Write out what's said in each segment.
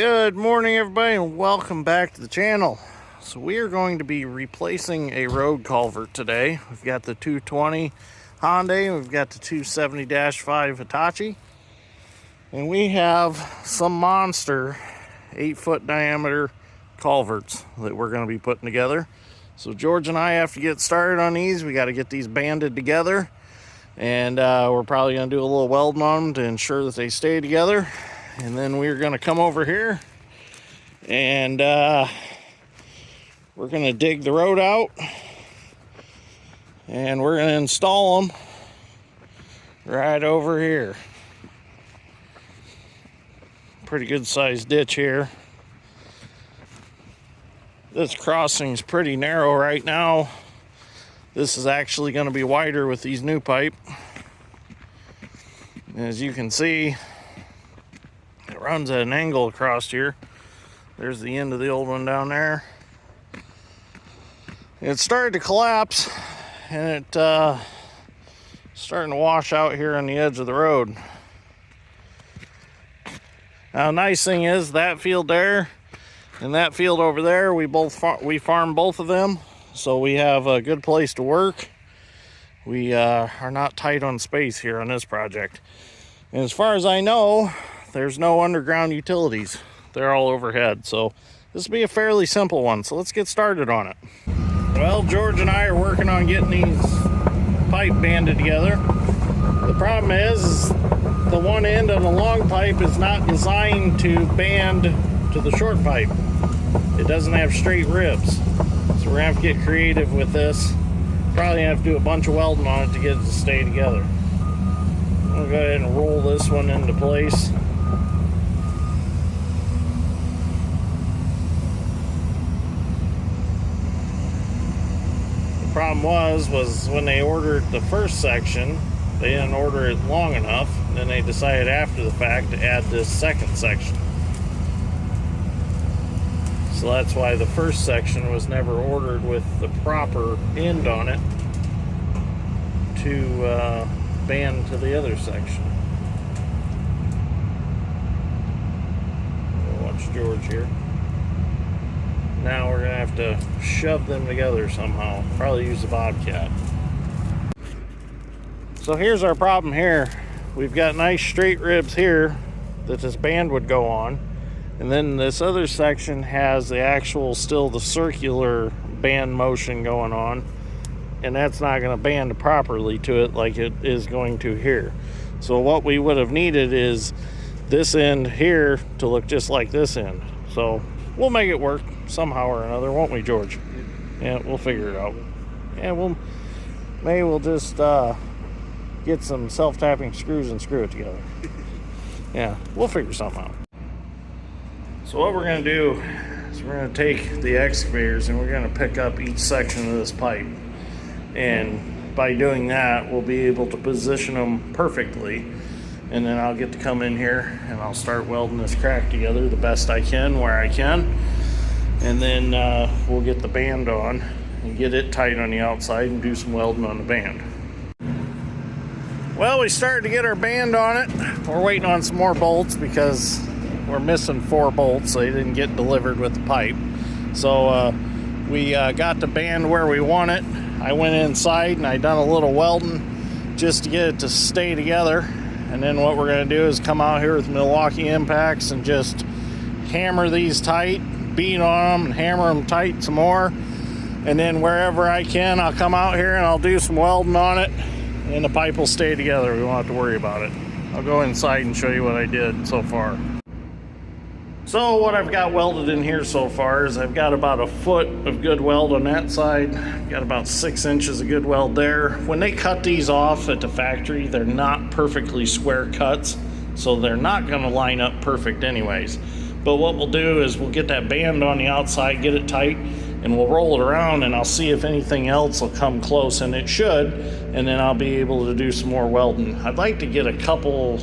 Good morning, everybody, and welcome back to the channel. So we are going to be replacing a road culvert today. We've got the 220 Hyundai and we've got the 270-5 Hitachi, and we have some monster 8-foot diameter culverts that we're going to be putting together. So George and I have to get started on these. We got to get these banded together, and we're probably going to do a little welding on them to ensure that they stay together. And then we're going to come over here and we're going to dig the road out and we're going to install them right over here. Pretty good sized ditch here. This crossing is pretty narrow right now. This is actually going to be wider with these new pipe. As you can see, it runs at an angle across here. There's the end of the old one down there. It started to collapse and it starting to wash out here on the edge of the road. Now, the nice thing is that field there and that field over there, we farm both of them, so we have a good place to work. We are not tight on space here on this project. And as far as I know, there's no underground utilities. They're all overhead. So this will be a fairly simple one. So let's get started on it. Well, George and I are working on getting these pipe banded together. The problem is the one end of the long pipe is not designed to band to the short pipe. It doesn't have straight ribs. So we're gonna have to get creative with this. Probably have to do a bunch of welding on it to get it to stay together. I'll go ahead and roll this one into place. The problem was when they ordered the first section, they didn't order it long enough, and then they decided after the fact to add this second section. So that's why the first section was never ordered with the proper end on it to band to the other section. Watch George here. Now we're gonna have to shove them together somehow. Probably use a bobcat. So here's our problem here. We've got nice straight ribs here that this band would go on, and then this other section has the actual still the circular band motion going on, and that's not going to band properly to it like it is going to here. So what we would have needed is this end here to look just like this end. So we'll make it work somehow or another, won't we, George? Yeah, we'll figure it out. Yeah, maybe we'll just get some self-tapping screws and screw it together. Yeah, we'll figure something out. So what we're going to do is we're going to take the excavators and we're going to pick up each section of this pipe. And by doing that, we'll be able to position them perfectly. And then I'll get to come in here and I'll start welding this crack together the best I can where I can. And then we'll get the band on and get it tight on the outside and do some welding on the band. Well, we started to get our band on it. We're waiting on some more bolts because we're missing 4 bolts. They didn't get delivered with the pipe. So we got the band where we want it. I went inside and I done a little welding just to get it to stay together. And then what we're going to do is come out here with Milwaukee impacts and just hammer these tight, beat on them and hammer them tight some more. And then wherever I can, I'll come out here and I'll do some welding on it, and the pipe will stay together. We won't have to worry about it. I'll go inside and show you what I did so far. So what I've got welded in here so far is I've got about 1 foot of good weld on that side. Got about 6 inches of good weld there. When they cut these off at the factory, they're not perfectly square cuts, so they're not going to line up perfect anyways. But what we'll do is we'll get that band on the outside, get it tight, and we'll roll it around, and I'll see if anything else will come close, and it should, and then I'll be able to do some more welding. I'd like to get a couple,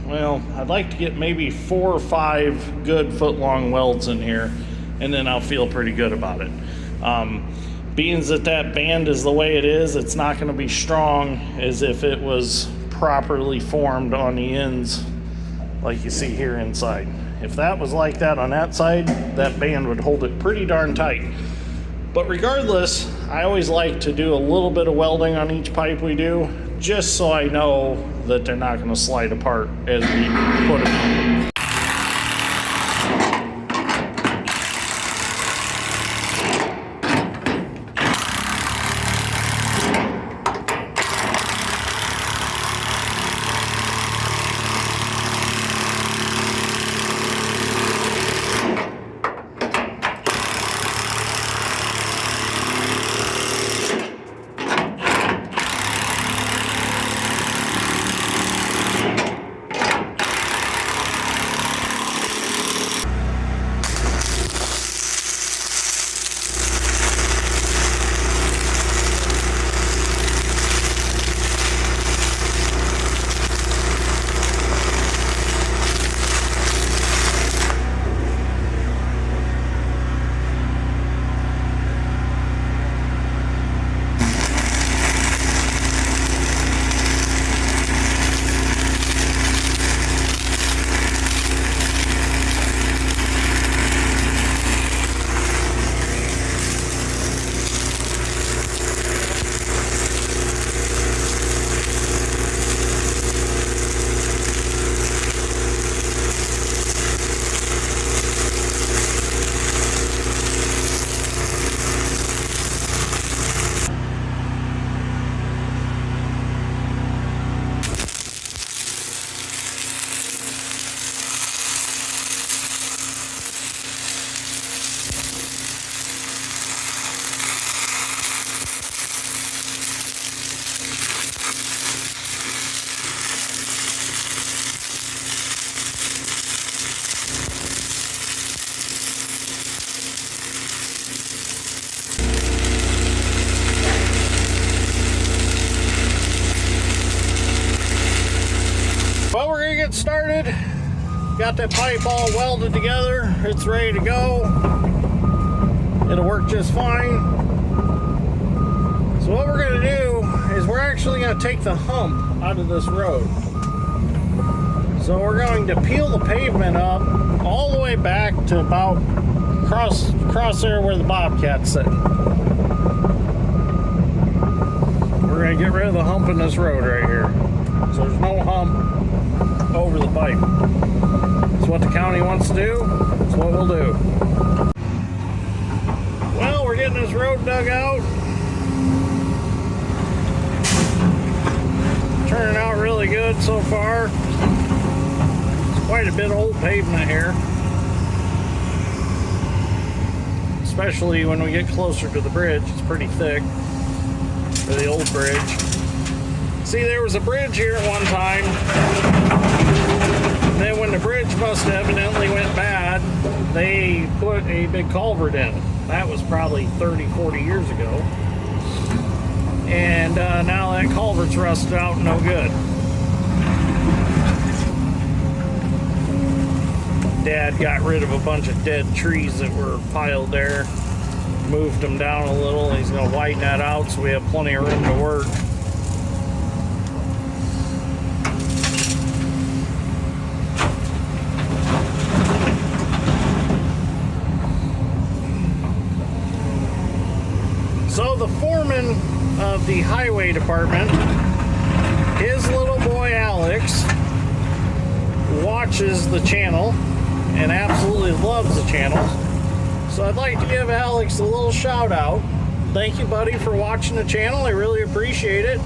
well, I'd like to get maybe 4 or 5 good foot-long welds in here, and then I'll feel pretty good about it. Being that band is the way it is, it's not going to be strong as if it was properly formed on the ends like you see here inside. If that was like that on that side, that band would hold it pretty darn tight. But regardless, I always like to do a little bit of welding on each pipe we do, just so I know that they're not going to slide apart as we put them in. Well, we're gonna get started. Got that pipe all welded together. It's ready to go. It'll work just fine. So what we're gonna do is we're actually gonna take the hump out of this road. So we're going to peel the pavement up all the way back to about across there where the Bobcat's sitting. We're gonna get rid of the hump in this road right here. So there's no hump over the pipe. It's what the county wants to do. It's what we'll do. Well, we're getting this road dug out. Turning out really good so far. It's quite a bit of old pavement here. Especially when we get closer to the bridge. It's pretty thick for the old bridge. See, there was a bridge here at one time. Then when the bridge must have evidently went bad, they put a big culvert in. That was probably 30, 40 years ago. And now that culvert's rusted out and no good. Dad got rid of a bunch of dead trees that were piled there. Moved them down a little. He's going to widen that out so we have plenty of room to work. So the foreman of the highway department, his little boy Alex, watches the channel and absolutely loves the channel. So I'd like to give Alex a little shout out. Thank you, buddy, for watching the channel. I really appreciate it.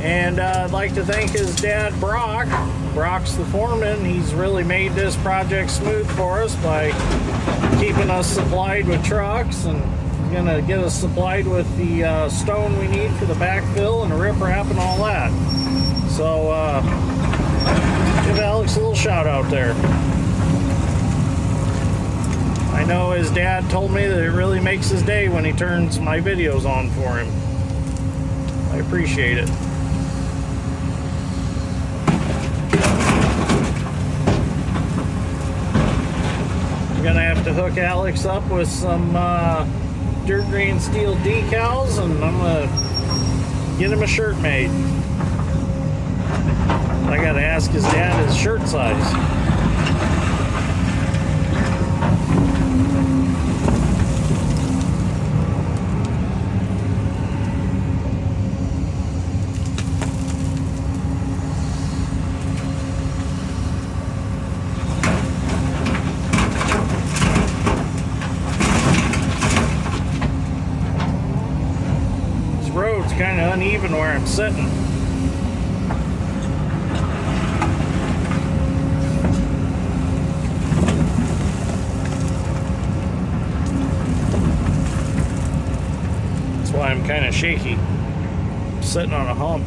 And I'd like to thank his dad, Brock. Brock's the foreman. He's really made this project smooth for us by keeping us supplied with trucks, and gonna get us supplied with the stone we need for the backfill and the riprap and all that. So give Alex a little shout out there. I know his dad told me that it really makes his day when he turns my videos on for him. I appreciate it. I'm gonna have to hook Alex up with some dirt green steel decals, and I'm gonna get him a shirt made. I gotta ask his dad his shirt size. uneven where I'm sitting. That's why I'm kind of shaky. I'm sitting on a hump.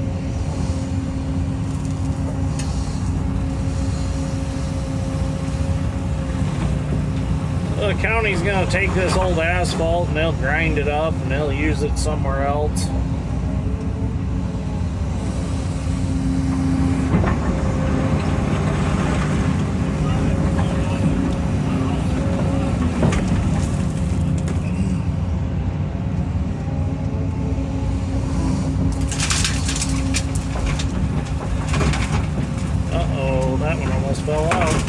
The county's going to take this old asphalt and they'll grind it up and they'll use it somewhere else. Uh-oh, that one almost fell out.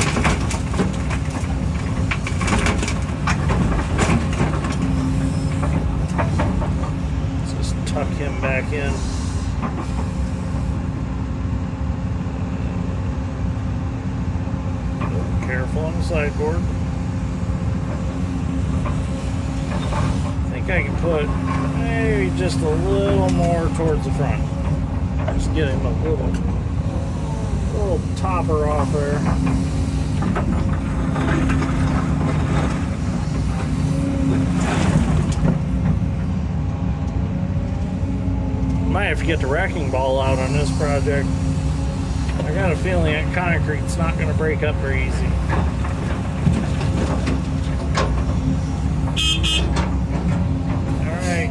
Tuck him back in. Careful on the sideboard. I think I can put maybe just a little more towards the front. Just get him a little topper off there. Might have to get the wrecking ball out on this project. I got a feeling that concrete's not going to break up very easy. Alright.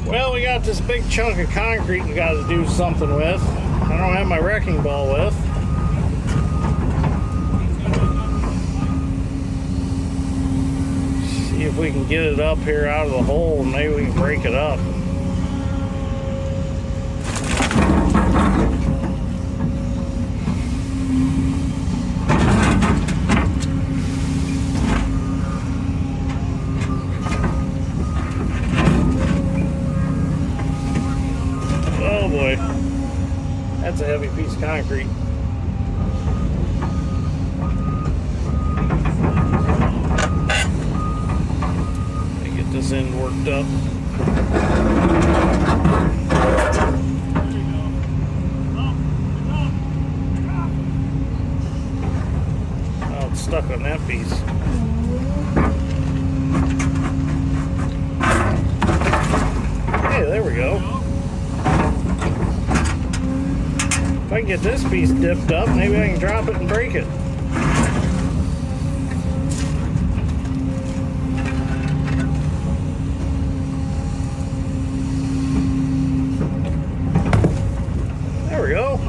Well, we got this big chunk of concrete we got to do something with. I don't have my wrecking ball with. See if we can get it up here out of the hole and maybe we can break it up. Oh boy, that's a heavy piece of concrete. This end worked up. Oh, it's stuck on that piece. Hey, there we go. If I can get this piece dipped up, maybe I can drop it and break it. There we go.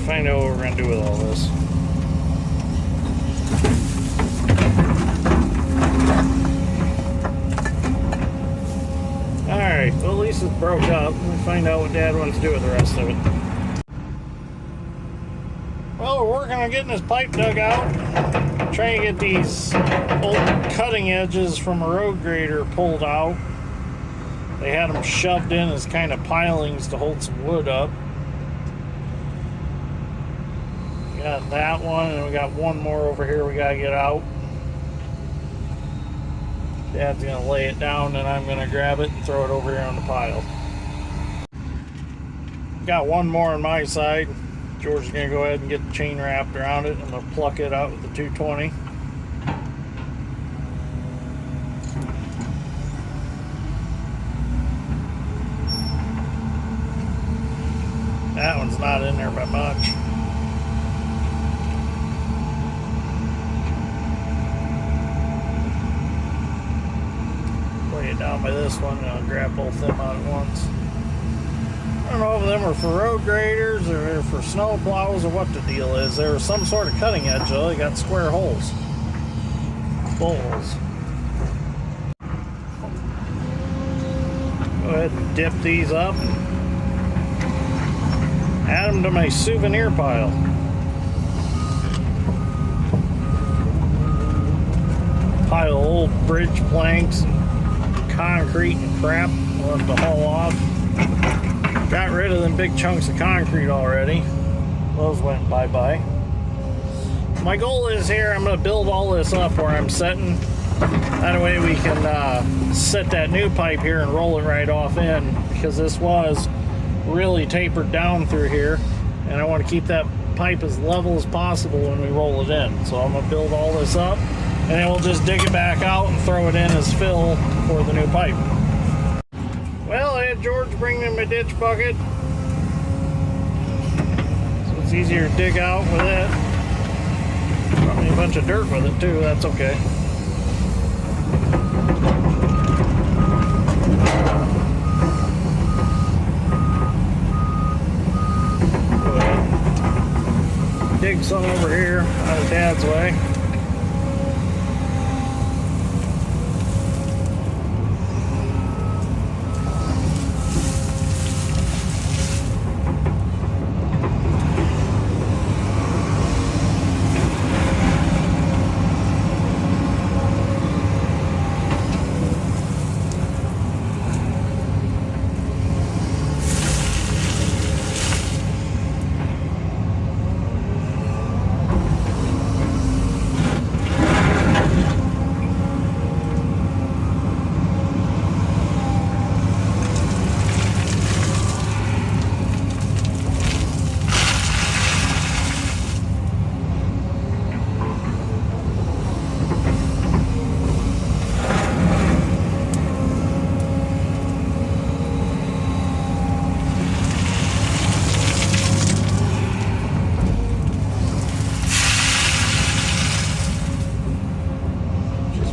Find out what we're going to do with all this. Alright, well at least it's broke up. We'll find out what Dad wants to do with the rest of it. Well, we're working on getting this pipe dug out. Trying to get these old cutting edges from a road grader pulled out. They had them shoved in as kind of pilings to hold some wood up. We got that one, and we got one more over here we gotta get out. Dad's gonna lay it down, and I'm gonna grab it and throw it over here on the pile. Got one more on my side. George is gonna go ahead and get the chain wrapped around it. I'm gonna pluck it out with the 220. That one's not in there by much. Lay it down by this one, and I'll grab both them out at once. I don't know if them are for road graders or they're for snow plows or what the deal is. There was some sort of cutting edge though. They got square holes. Bull holes. Go ahead and dip these up. Add them to my souvenir pile. Pile of old bridge planks and concrete and crap. We'll have to haul off. Got rid of them big chunks of concrete already. Those went bye-bye. My goal is here, I'm going to build all this up where I'm setting. That way we can set that new pipe here and roll it right off in, because this was really tapered down through here, and I want to keep that pipe as level as possible when we roll it in. So I'm going to build all this up, and then we'll just dig it back out and throw it in as fill for the new pipe. Well, I had George bring me my ditch bucket, so it's easier to dig out with it. Probably a bunch of dirt with it too, that's okay. Dig some over here out of Dad's way.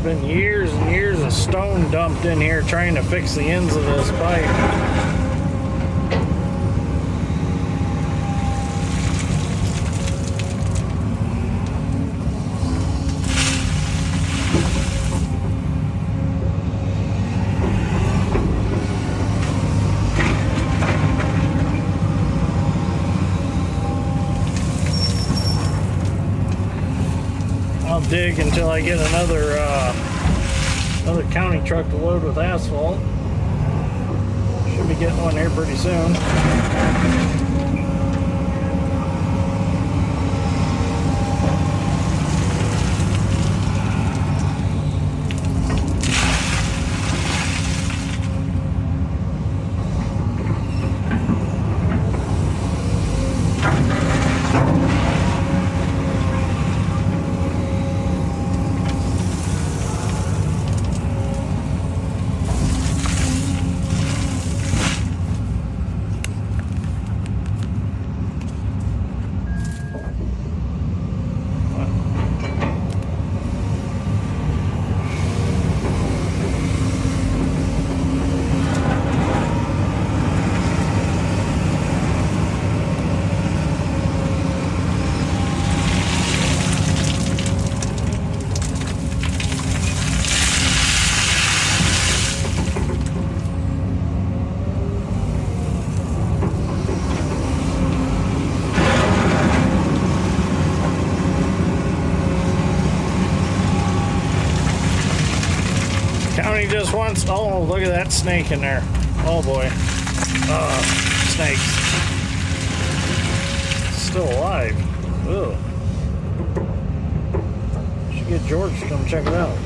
Been years and years of stone dumped in here trying to fix the ends of this pipe. I'll dig until I get another county truck to load with asphalt. Should be getting one here pretty soon. just wants... Oh, look at that snake in there. Oh, boy. Snakes. Still alive. Ugh. Should get George to come check it out.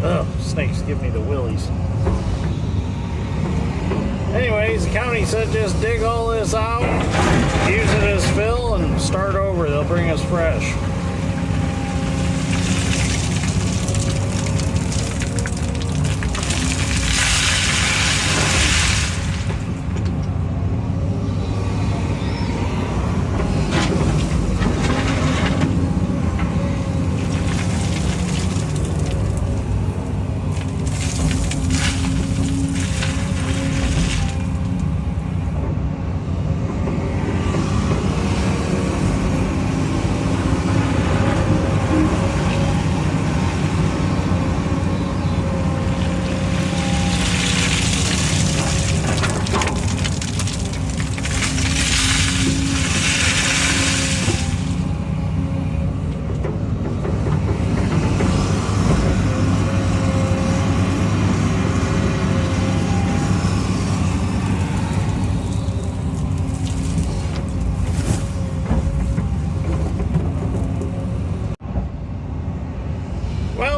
Ugh, snakes give me the willies. Anyways, the county said just dig all this out, use it as fill, and start over. They'll bring us fresh.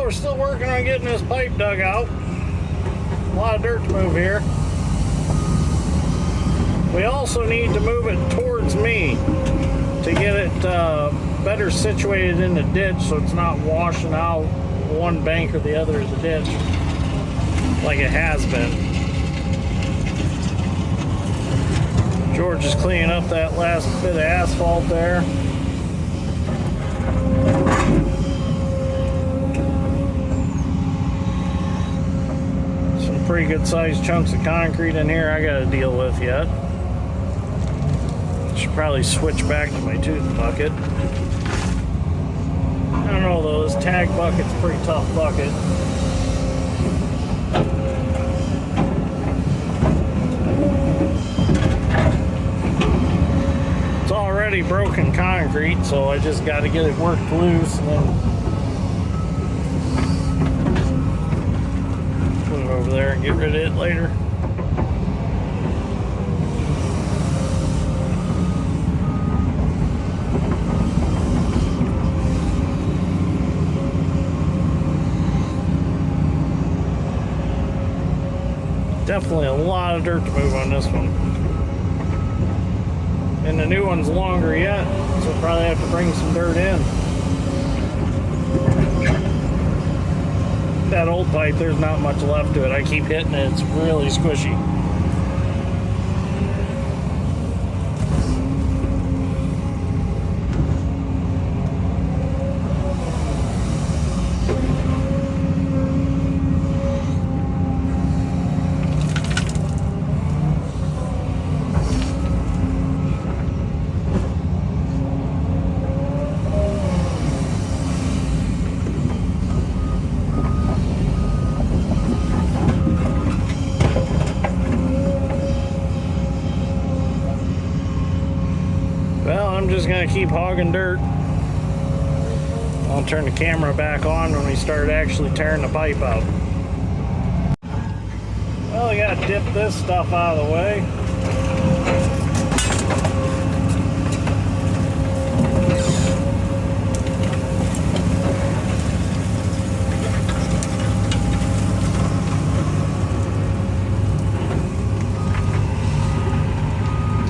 We're still working on getting this pipe dug out. A lot of dirt to move here. We also need to move it towards me to get it better situated in the ditch so it's not washing out one bank or the other of the ditch like it has been. George is cleaning up that last bit of asphalt there. Pretty good sized chunks of concrete in here I gotta deal with yet. Should probably switch back to my tooth bucket. I don't know though, this tag bucket's a pretty tough bucket. It's already broken concrete, so I just gotta get it worked loose and then over there and get rid of it later. Definitely a lot of dirt to move on this one. And the new one's longer yet, so we'll probably have to bring some dirt in. That old pipe, there's not much left to it. I keep hitting it, it's really squishy. I'm just gonna keep hogging dirt. I'll turn the camera back on when we start actually tearing the pipe out. Well, we gotta dip this stuff out of the way.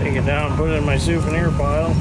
Take it down, put it in my souvenir pile.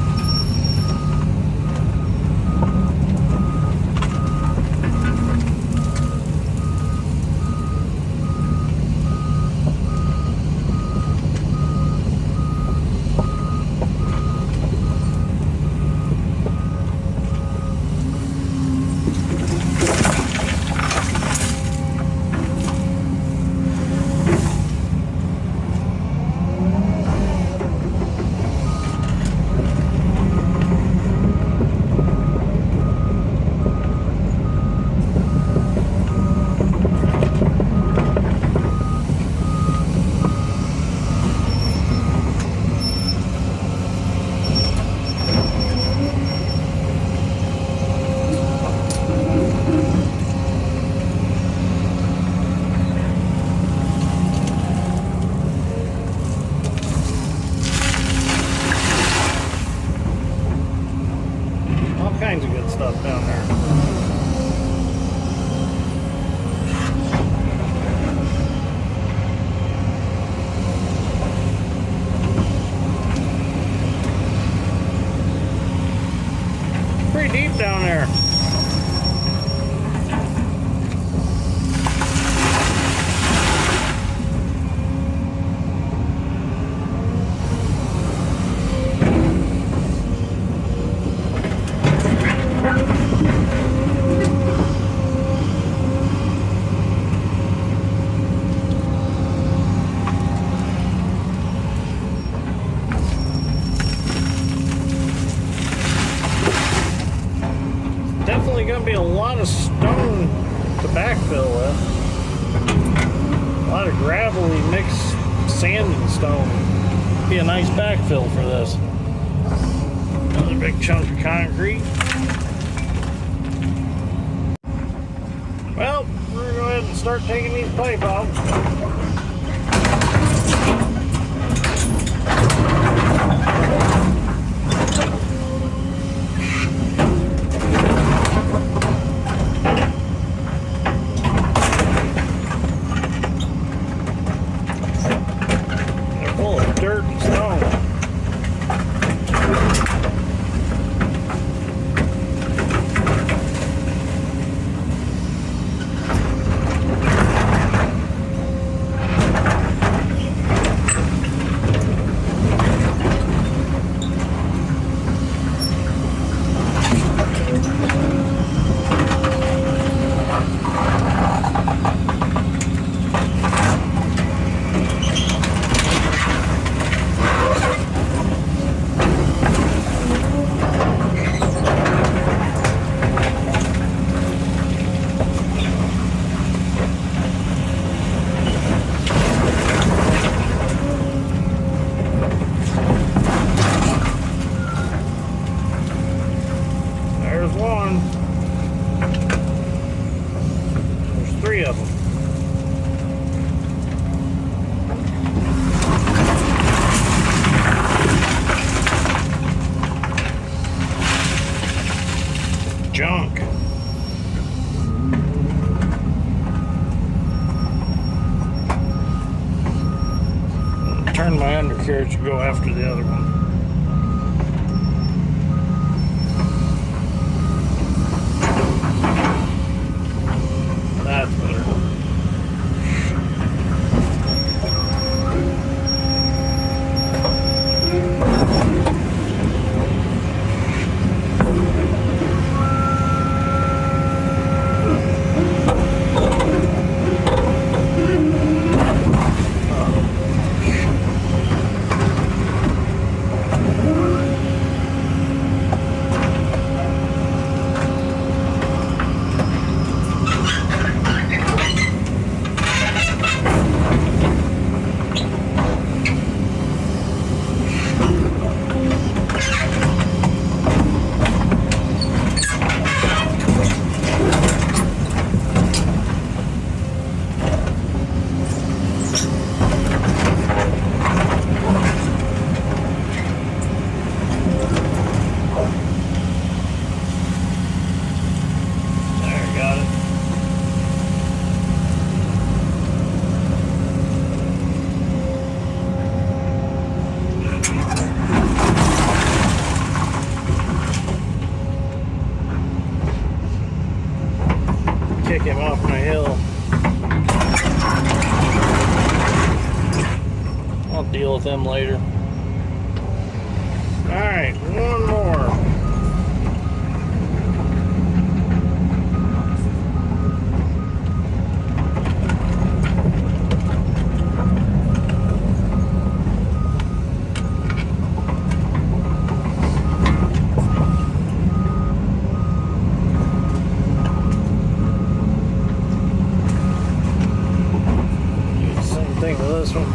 stuff down there. Pretty deep down there. Definitely going to be a lot of stone to backfill with. A lot of gravelly mixed sand and stone. Be a nice backfill for this. Another big chunk of concrete. Well, we're going to go ahead and start taking these pipe out. Dirt and stone. One. There's three of them. Junk. Turn my undercarriage to go after the other one. That's better. Kick him off my hill. I'll deal with him later. Alright, one more. Think of this one.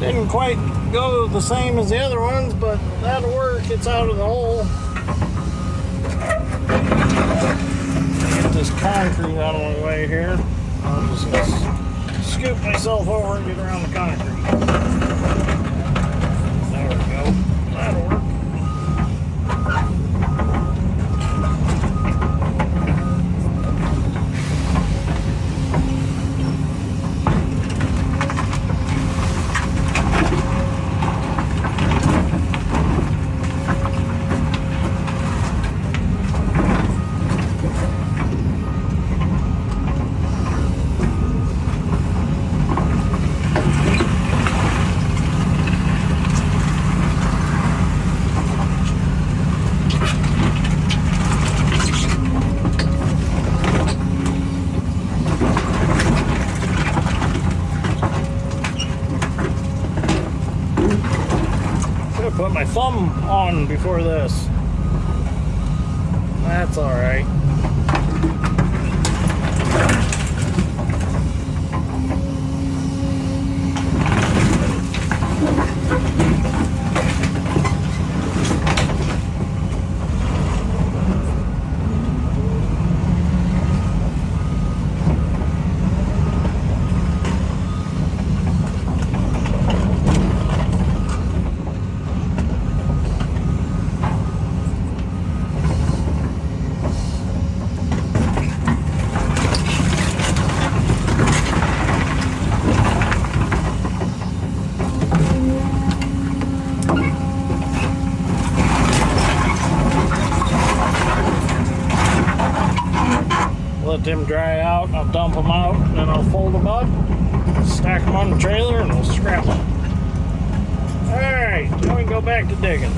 Didn't quite go the same as the other ones, but that'll work. It's out of the hole. Get this concrete out of my way here. I'm just gonna scoop myself over and get around the concrete. There we go. That'll work. Put my thumb on before this. That's all right. Let them dry out, I'll dump them out, and then I'll fold them up, stack them on the trailer, and we'll scrap them. Alright, now we can go back to digging.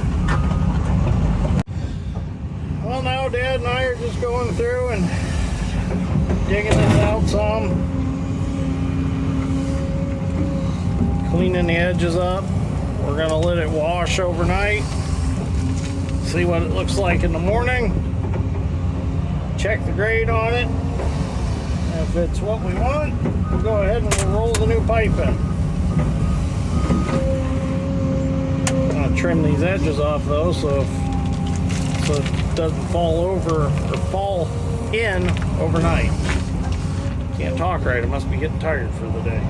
Well, now Dad and I are just going through and digging this out some, cleaning the edges up. We're going to let it wash overnight, see what it looks like in the morning, check the grade on it. If it's what we want, we'll go ahead and we'll roll the new pipe in. I'm going to trim these edges off though, so it doesn't fall over or fall in overnight. Can't talk right, I must be getting tired for the day.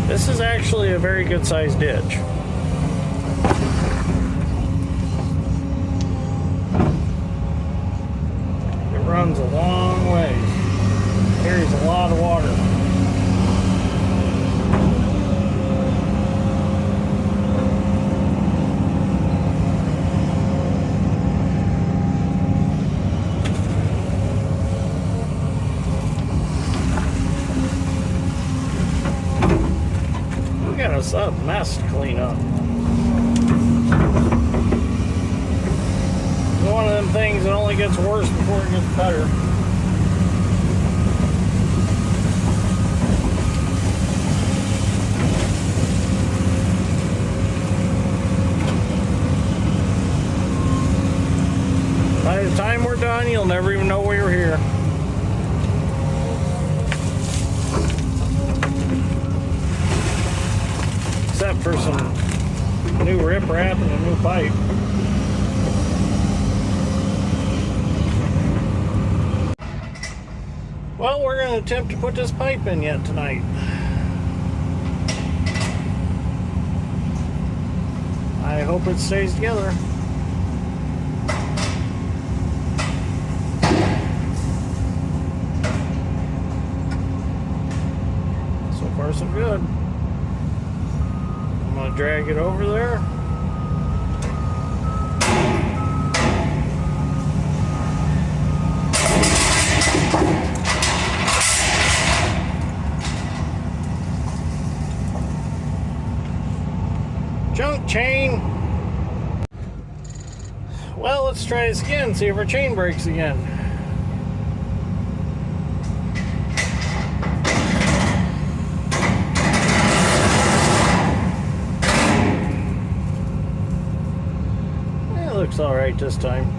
This is actually a very good sized ditch. It runs a long way. Carries a lot of water. It's a mess to clean up. It's one of them things that only gets worse before it gets better. By the time we're done, you'll never even know we were here. Except for some new riprap and a new pipe. Well, we're going to attempt to put this pipe in yet tonight. I hope it stays together. So far, so good. I'm going to drag it over there. junk chain. Well, let's try this again, see if our chain breaks again. It looks all right this time.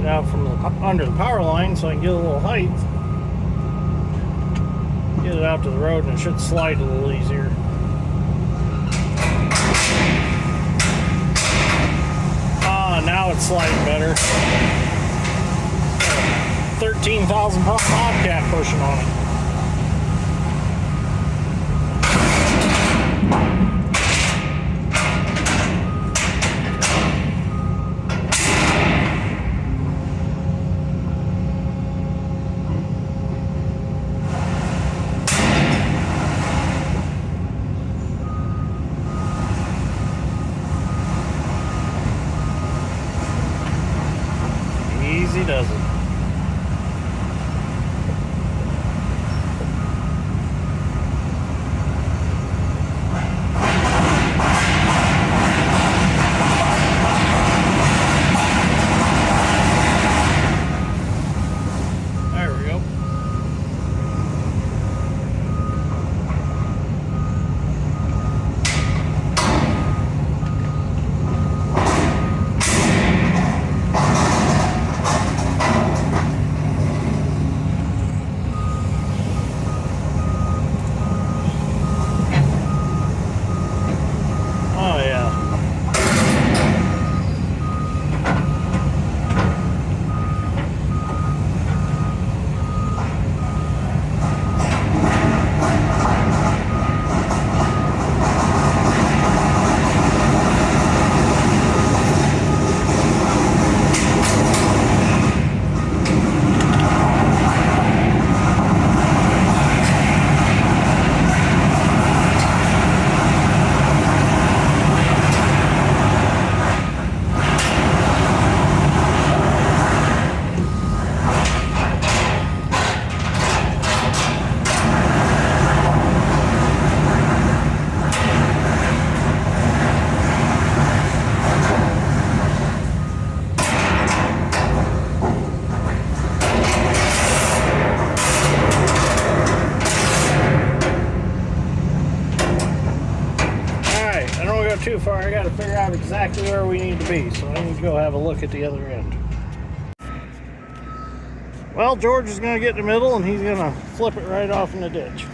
Out from under the power line so I can get a little height, get it out to the road, and it should slide a little easier. Now it's sliding better. 13,000 pound bobcat pushing on it. Easy does it. There we go. Too far, I got to figure out exactly where we need to be, so I need to go have a look at the other end. Well, George is going to get in the middle and he's going to flip it right off in the ditch.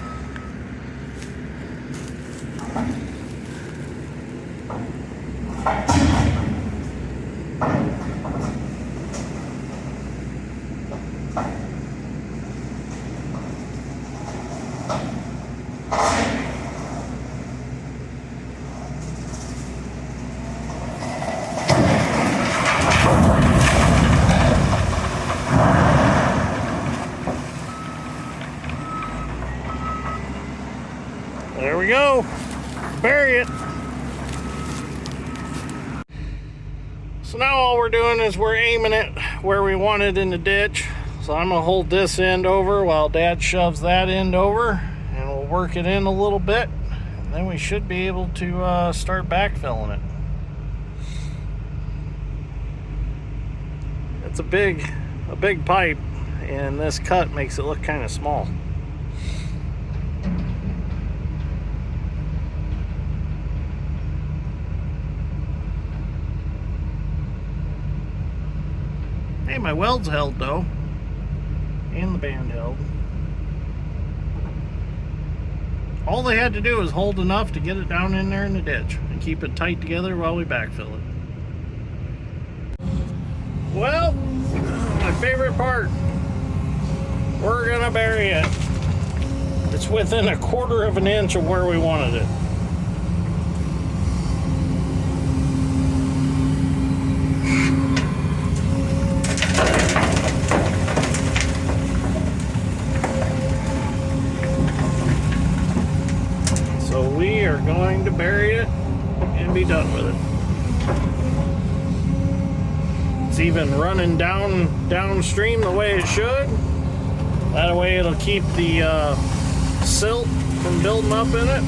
There we go. Bury it. So now all we're doing is we're aiming it where we want it in the ditch. So I'm going to hold this end over while Dad shoves that end over, and we'll work it in a little bit. And then we should be able to start backfilling it. It's a big pipe, and this cut makes it look kind of small. Hey, my weld's held though, and the band held. All they had to do was hold enough to get it down in there in the ditch and keep it tight together while we backfill it. Well, my favorite part, we're gonna bury it. It's within 1/4 of an inch of where we wanted it. going to bury it and be done with it. It's even running downstream the way it should. That way it'll keep the silt from building up in it.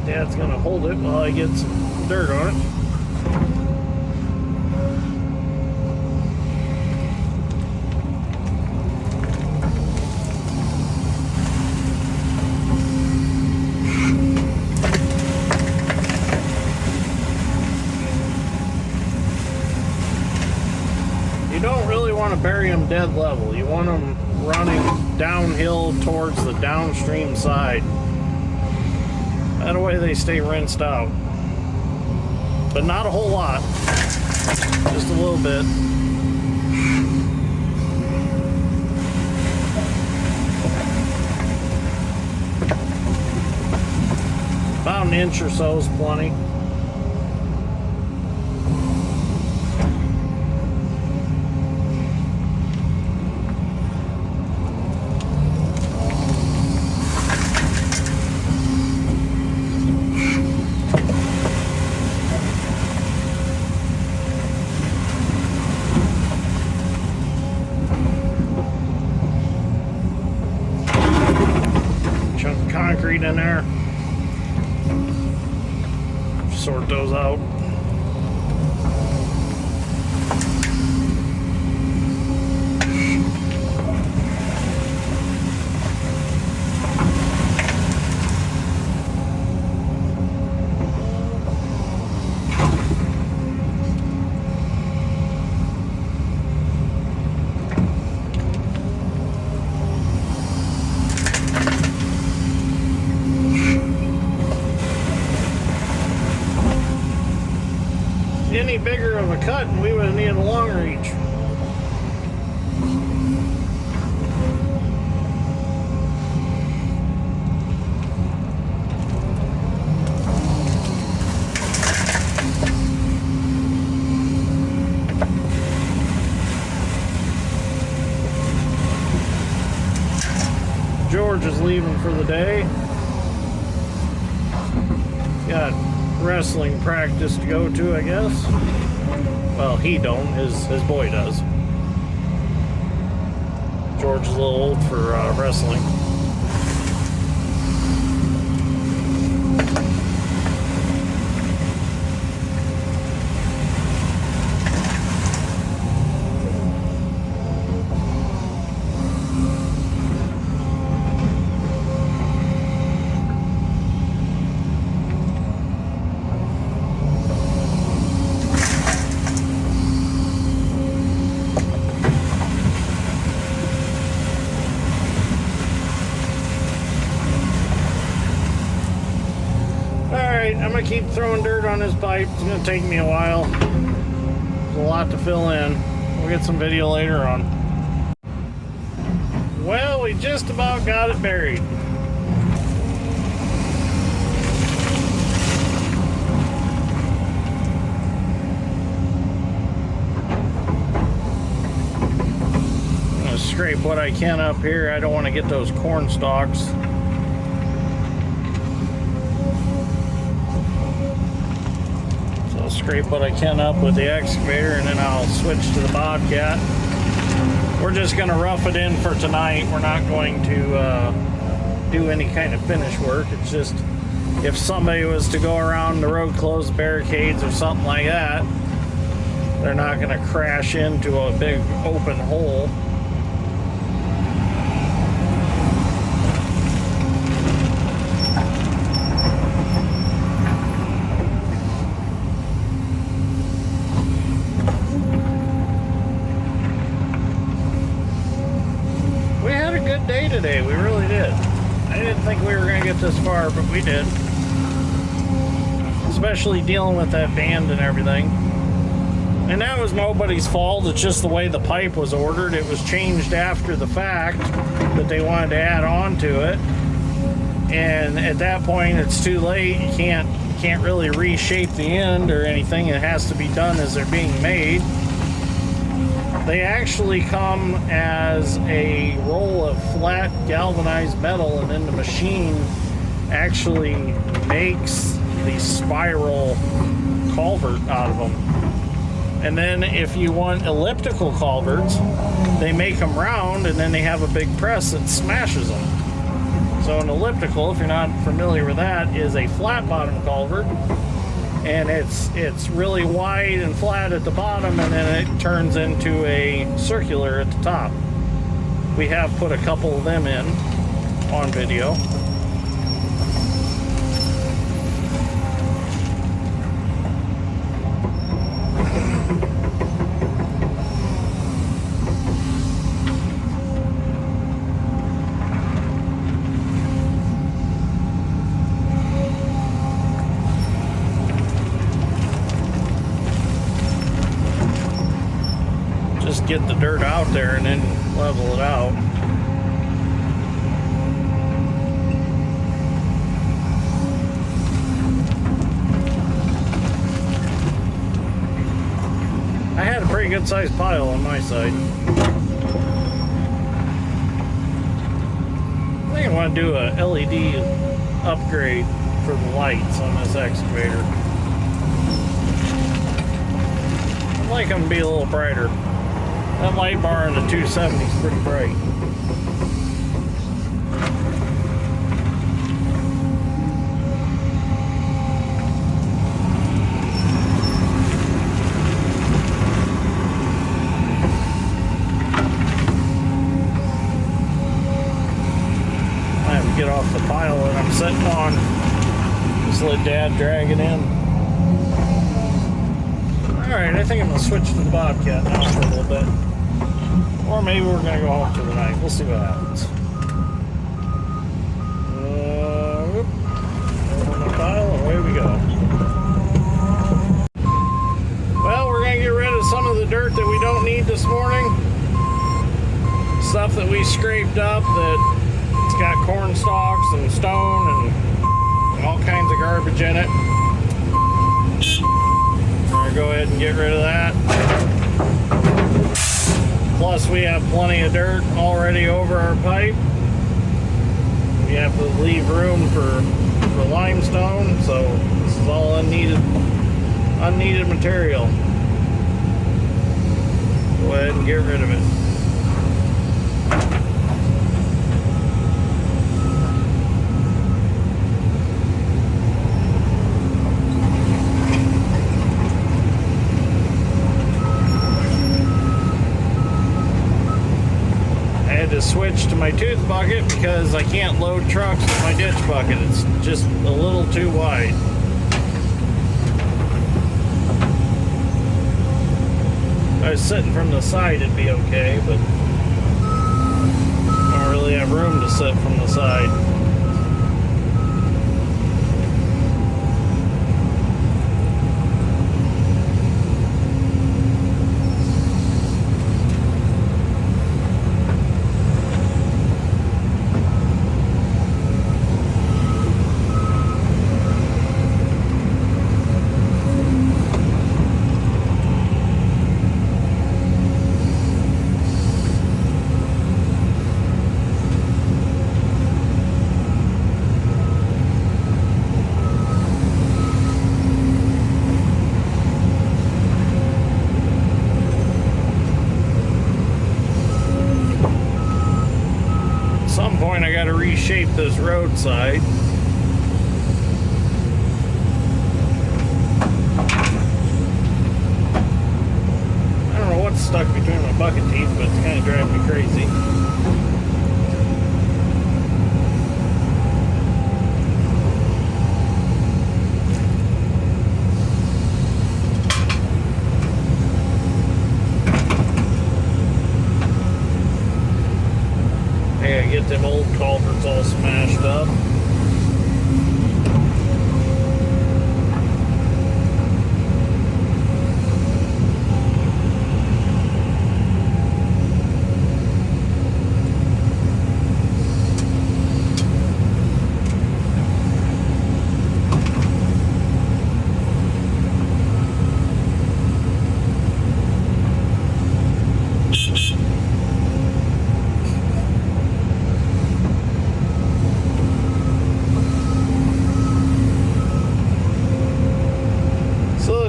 Dad's gonna hold it while I get some dirt on it. You don't really want to bury them dead level. You want them running downhill towards the downstream side. That way they stay rinsed out. But not a whole lot. Just a little bit. About an inch or so is plenty. Concrete in there. Sort those out. Any bigger of a cut and we would have needed a long reach. George is leaving for the day. Got wrestling practice to go to, I guess. Well, he don't. His boy does. George is a little old for wrestling. I'm gonna keep throwing dirt on this pipe. It's gonna take me a while. There's a lot to fill in. We'll get some video later on. Well, we just about got it buried. I'm gonna scrape what I can up here. I don't want to get those corn stalks. Scrape what I can up with the excavator, and then I'll switch to the Bobcat. We're just going to rough it in for tonight. We're not going to do any kind of finish work. It's just if somebody was to go around the road, close barricades or something like that, they're not going to crash into a big open hole. Day today, we really did. I didn't think we were going to get this far, but we did. Especially dealing with that band and everything. And that was nobody's fault. It's just the way the pipe was ordered. It was changed after the fact that they wanted to add on to it. And at that point, it's too late. You can't can't really reshape the end or anything. It has to be done as they're being made. They actually come as a roll of flat galvanized metal, and then the machine actually makes the spiral culvert out of them. And then if you want elliptical culverts, they make them round, and then they have a big press that smashes them. So an elliptical, if you're not familiar with that, is a flat bottom culvert, and it's really wide and flat at the bottom, and then it turns into a circular at the top. We have put a couple of them in on video. Just get the dirt out there and then level it out. I had a pretty good sized pile on my side. I think I want to do a LED upgrade for the lights on this excavator. I'd like them to be a little brighter. That light bar in the 270 is pretty bright. I have to get off the pile that I'm sitting on. Just let Dad drag it in. Alright, I think I'm going to switch to the Bobcat now for a little bit. Or maybe we're going to go home for the night. We'll see what happens. Open the pile, and away we go. Well, we're going to get rid of some of the dirt that we don't need this morning. Stuff that we scraped up that it's got corn stalks and stone and all kinds of garbage in it. Go ahead and get rid of that. Plus we have plenty of dirt already over our pipe. We have to leave room for limestone, so this is all unneeded material. Go ahead and get rid of it. Switch to my tooth bucket because I can't load trucks with my ditch bucket. It's just a little too wide. If I was sitting from the side, it'd be okay, but I don't really have room to sit from the side. I got to reshape this roadside. I don't know what's stuck between my bucket teeth, but it's kind of driving me crazy. Get them old culverts all smashed up.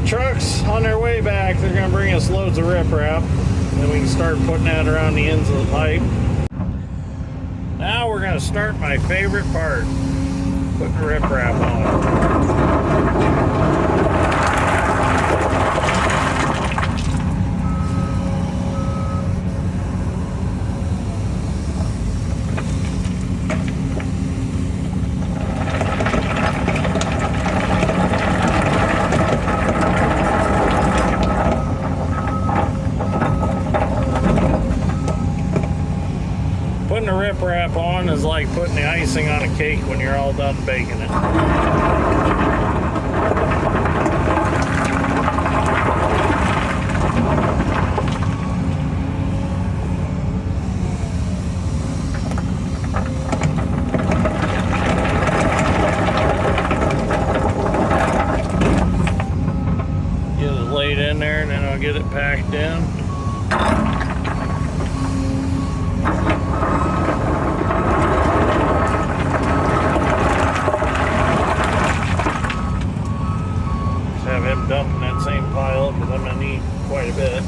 trucks on their way back, they're going to bring us loads of riprap. Then we can start putting that around the ends of the pipe. Now we're going to start my favorite part, putting the riprap on. Putting the riprap on is like putting the icing on a cake when you're all done baking it. Get it laid in there and then I'll get it packed in. Have him dumping that same pile because I'm going to need quite a bit.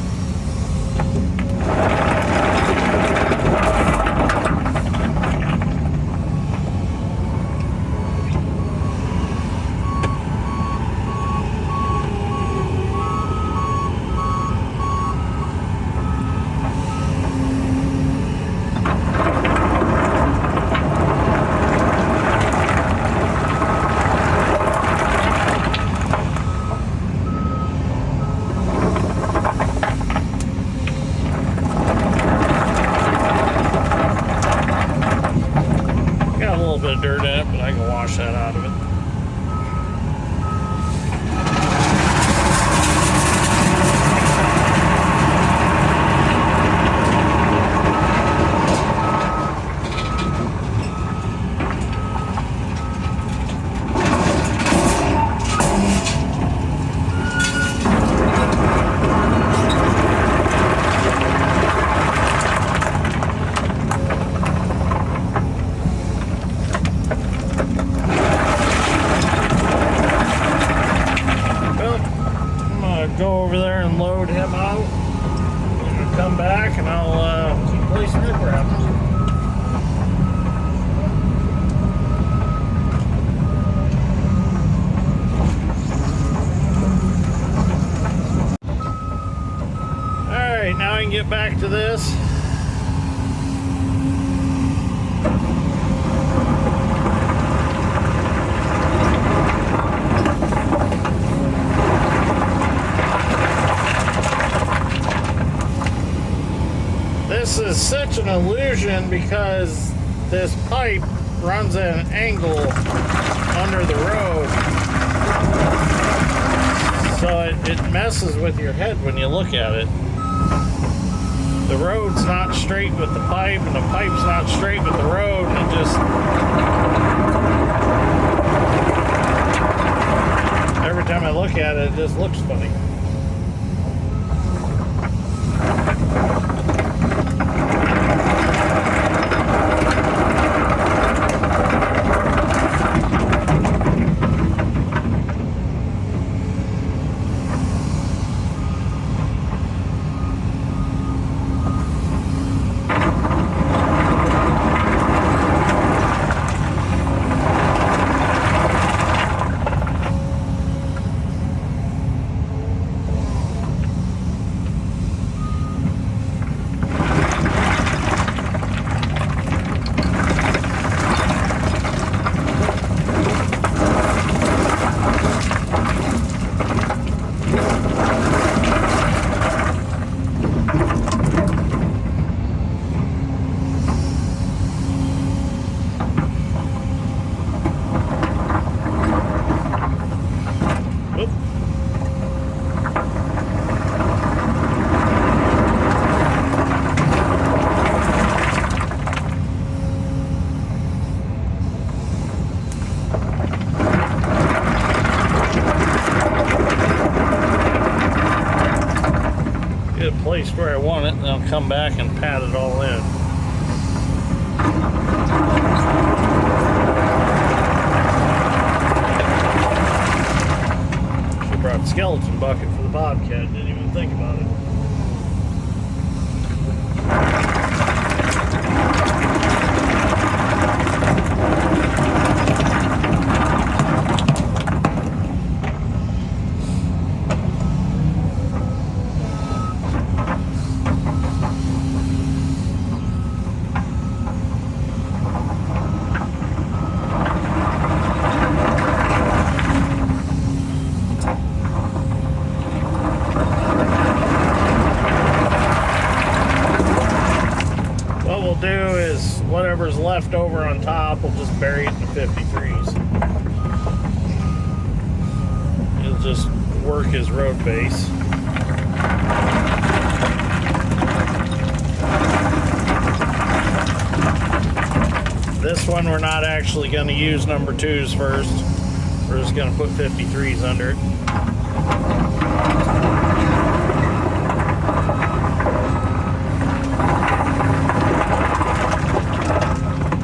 Bit of dirt in it, but I can wash that out of it. Go over there and load him out. I'm gonna come back and I'll keep placing riprap. Alright, now I can get back to this. This is such an illusion because this pipe runs at an angle under the road, so it messes with your head when you look at it. The road's not straight with the pipe and the pipe's not straight with the road, and it just, every time I look at it, it just looks funny. Placed where I want it, and I'll come back and pat it all in. She brought skeleton bucket. Bobcat. Didn't even think about it. Do is whatever's left over on top, we'll just bury it in the 53s. It'll just work as road base. This one we're not actually going to use number 2s first. We're just going to put 53s under it.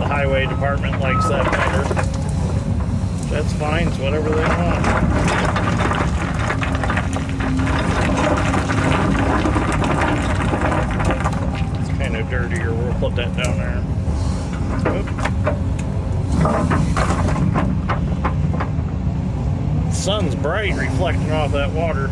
Highway department likes that better. That's fine, it's whatever they want. It's kind of dirtier, we'll put that down there. The sun's bright, reflecting off that water.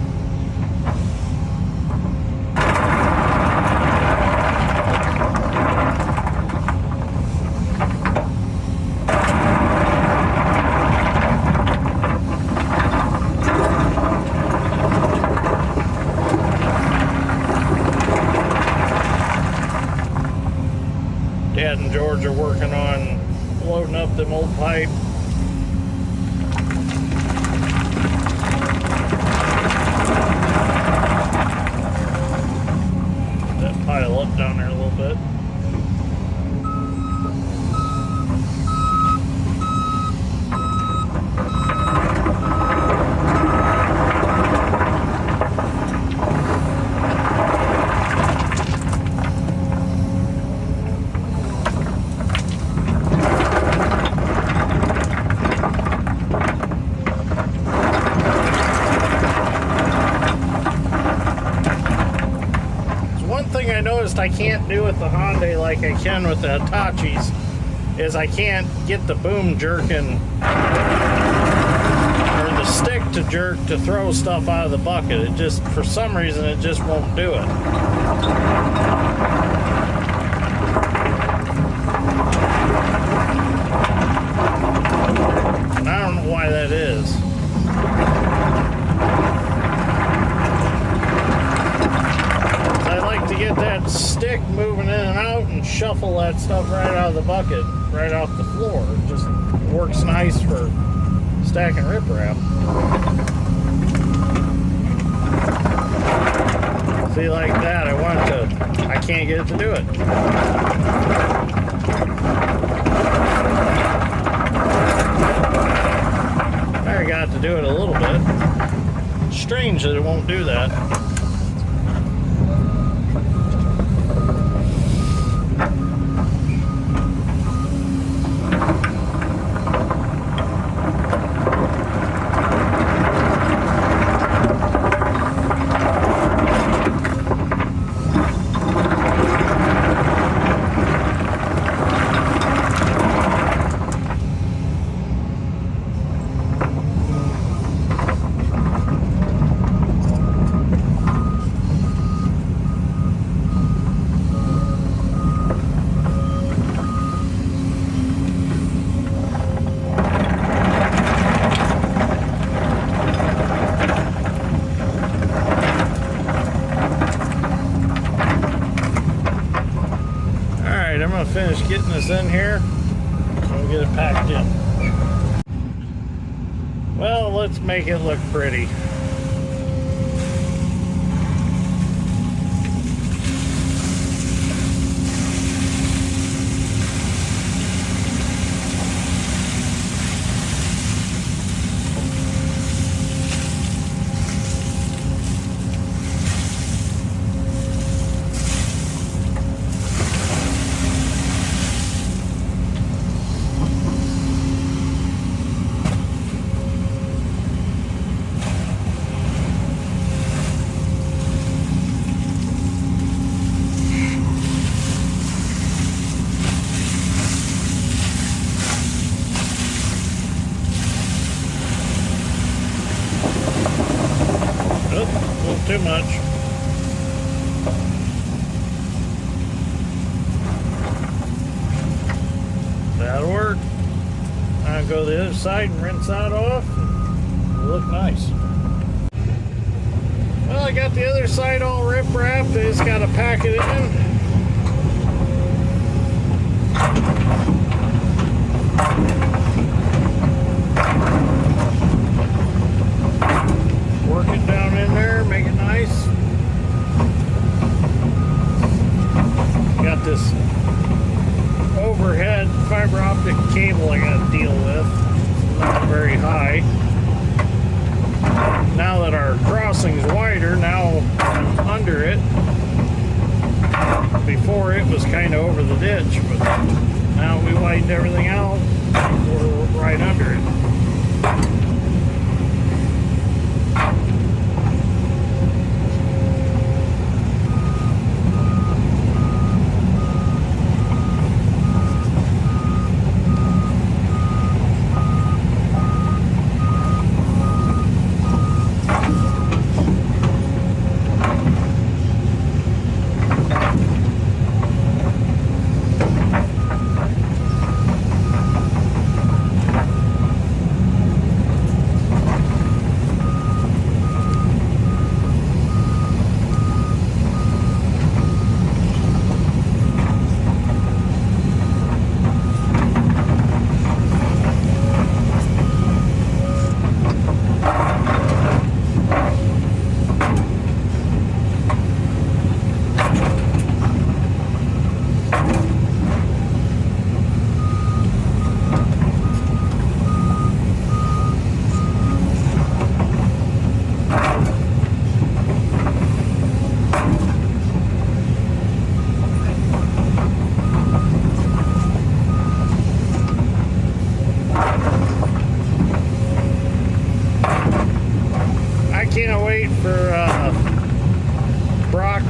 Dad and George are working on loading up them old pipe. That pile up down there a little bit. I noticed I can't do with the Hyundai like I can with the Hitachis is I can't get the boom jerking or the stick to jerk to throw stuff out of the bucket. It just, for some reason, it just won't do it. And I don't know why that is. To get that stick moving in and out and shuffle that stuff right out of the bucket, right off the floor. It just works nice for stacking riprap. See, like that, I can't get it to do it. I got to do it a little bit. Strange that it won't do that. Finish getting this in here, so we'll get it packed in. Well, let's make it look pretty. much. That'll work. I'll go to the other side and rinse that off. It'll look nice. Well, I got the other side all rip-wrapped. I just got to pack it in. Work it down in there, make it nice. Got this overhead fiber optic cable I got to deal with. It's not very high. Now that our crossing's wider, now I'm under it. Before it was kind of over the ditch, but now we widened everything out. We're right under it.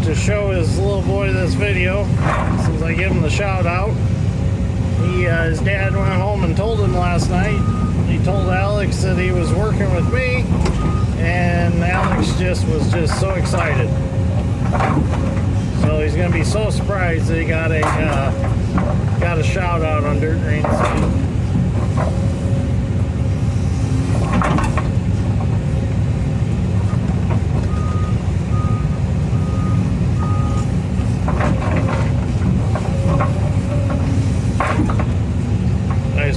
To show his little boy this video, since I give him the shout out. His dad went home and told him last night. He told Alex that he was working with me, and Alex was just so excited. So he's gonna be so surprised that he got a shout out on Dirt Green Seed.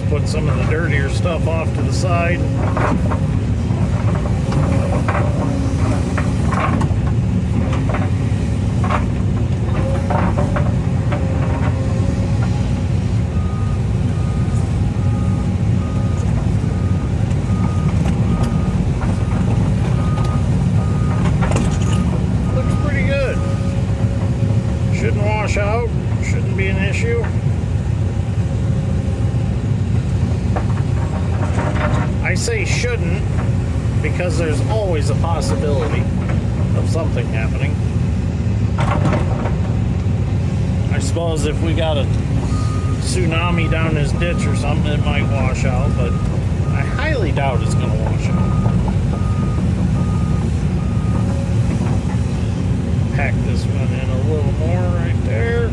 Put some of the dirtier stuff off to the side. Looks pretty good. Shouldn't wash out, shouldn't be an issue. I say shouldn't because there's always a possibility of something happening. I suppose if we got a tsunami down this ditch or something, it might wash out, but I highly doubt it's going to wash out. Pack this one in a little more right there.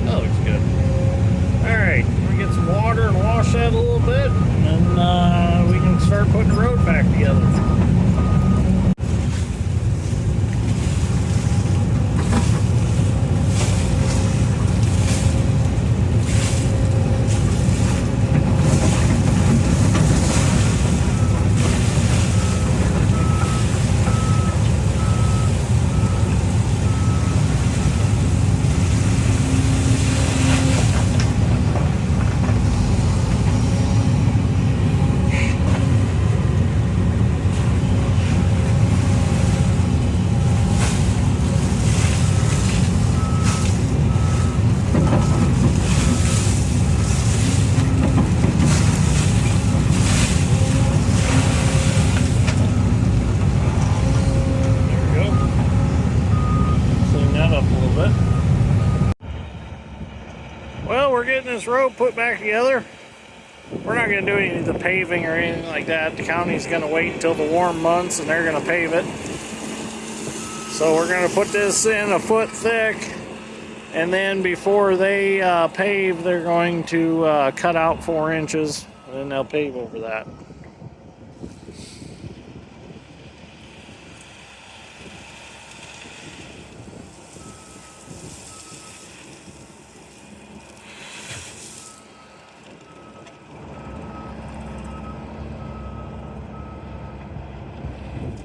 That looks good. Alright, we're going to get some water and wash that a little bit, and then we can start putting the road back together. Well, we're getting this road put back together. We're not going to do any of the paving or anything like that. The county's going to wait until the warm months and they're going to pave it. So we're going to put this in a foot thick, and then before they pave, they're going to cut out 4 inches, and then they'll pave over that.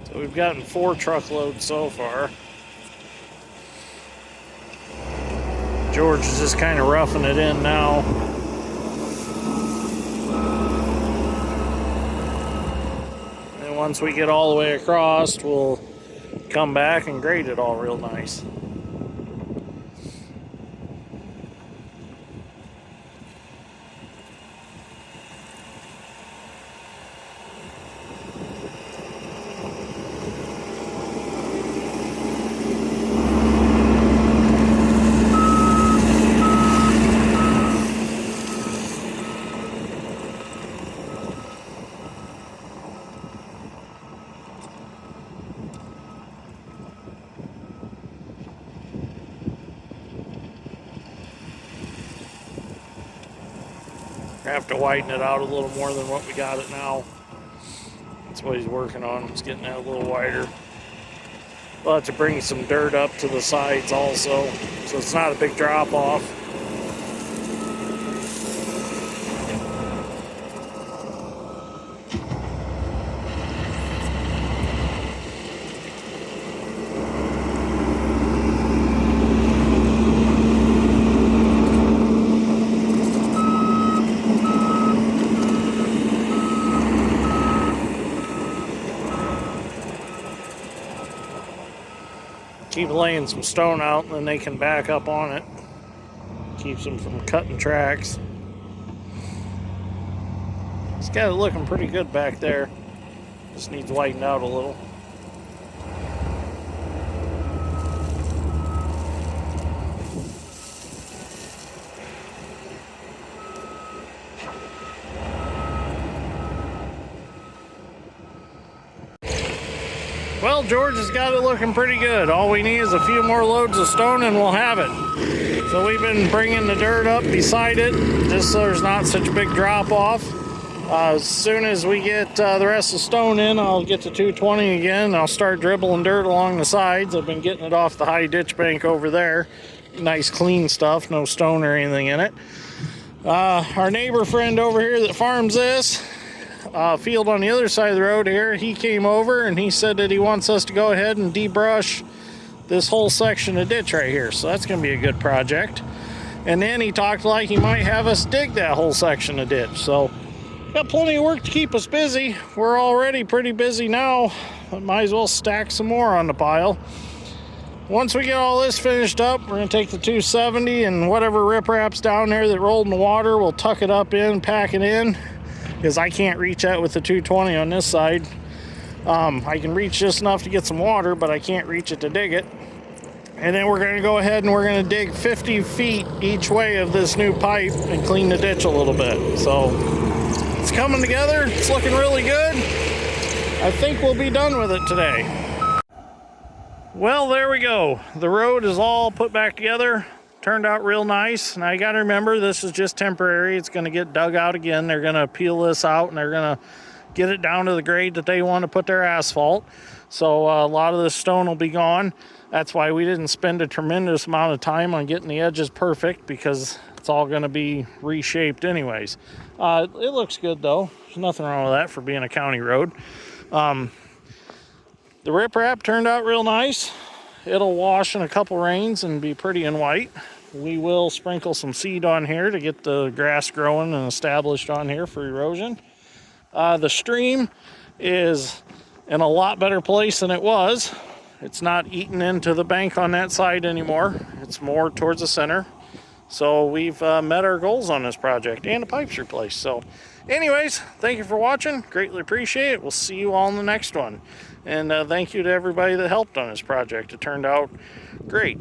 So we've gotten 4 truckloads so far. George is just kind of roughing it in now. And once we get all the way across, we'll come back and grade it all real nice. Have to widen it out a little more than what we got it now. That's what he's working on. It's getting that a little wider. We'll have to bring some dirt up to the sides also, so it's not a big drop off. Keep laying some stone out, and then they can back up on it. Keeps them from cutting tracks. It's got it looking pretty good back there. Just needs widened out a little. Well, George has got it looking pretty good. All we need is a few more loads of stone and we'll have it. So we've been bringing the dirt up beside it just so there's not such a big drop off. As soon as we get the rest of the stone in, I'll get to 220 again and I'll start dribbling dirt along the sides. I've been getting it off the high ditch bank over there. Nice clean stuff, no stone or anything in it. Our neighbor friend over here that farms this field on the other side of the road here, he came over and he said that he wants us to go ahead and debrush this whole section of ditch right here. So that's going to be a good project. And then he talked like he might have us dig that whole section of ditch. So got plenty of work to keep us busy. We're already pretty busy now, but might as well stack some more on the pile. Once we get all this finished up, we're going to take the 270 and whatever riprap's down there that rolled in the water, we'll tuck it up in, pack it in, because I can't reach that with the 220 on this side. I can reach just enough to get some water, but I can't reach it to dig it. And then we're going to go ahead and we're going to dig 50 feet each way of this new pipe and clean the ditch a little bit. So it's coming together. It's looking really good. I think we'll be done with it today. Well, there we go. The road is all put back together. Turned out real nice. Now you got to remember, this is just temporary. It's going to get dug out again. They're going to peel this out and they're going to get it down to the grade that they want to put their asphalt. So a lot of this stone will be gone. That's why we didn't spend a tremendous amount of time on getting the edges perfect, because it's all going to be reshaped anyways. It looks good though. There's nothing wrong with that for being a county road. The riprap turned out real nice. It'll wash in a couple rains and be pretty and white. We will sprinkle some seed on here to get the grass growing and established on here for erosion. The stream is in a lot better place than it was. It's not eating into the bank on that side anymore. It's more towards the center. So we've met our goals on this project, and the pipe's replaced. So anyways, thank you for watching. Greatly appreciate it. We'll see you all in the next one. And thank you to everybody that helped on this project. It turned out great.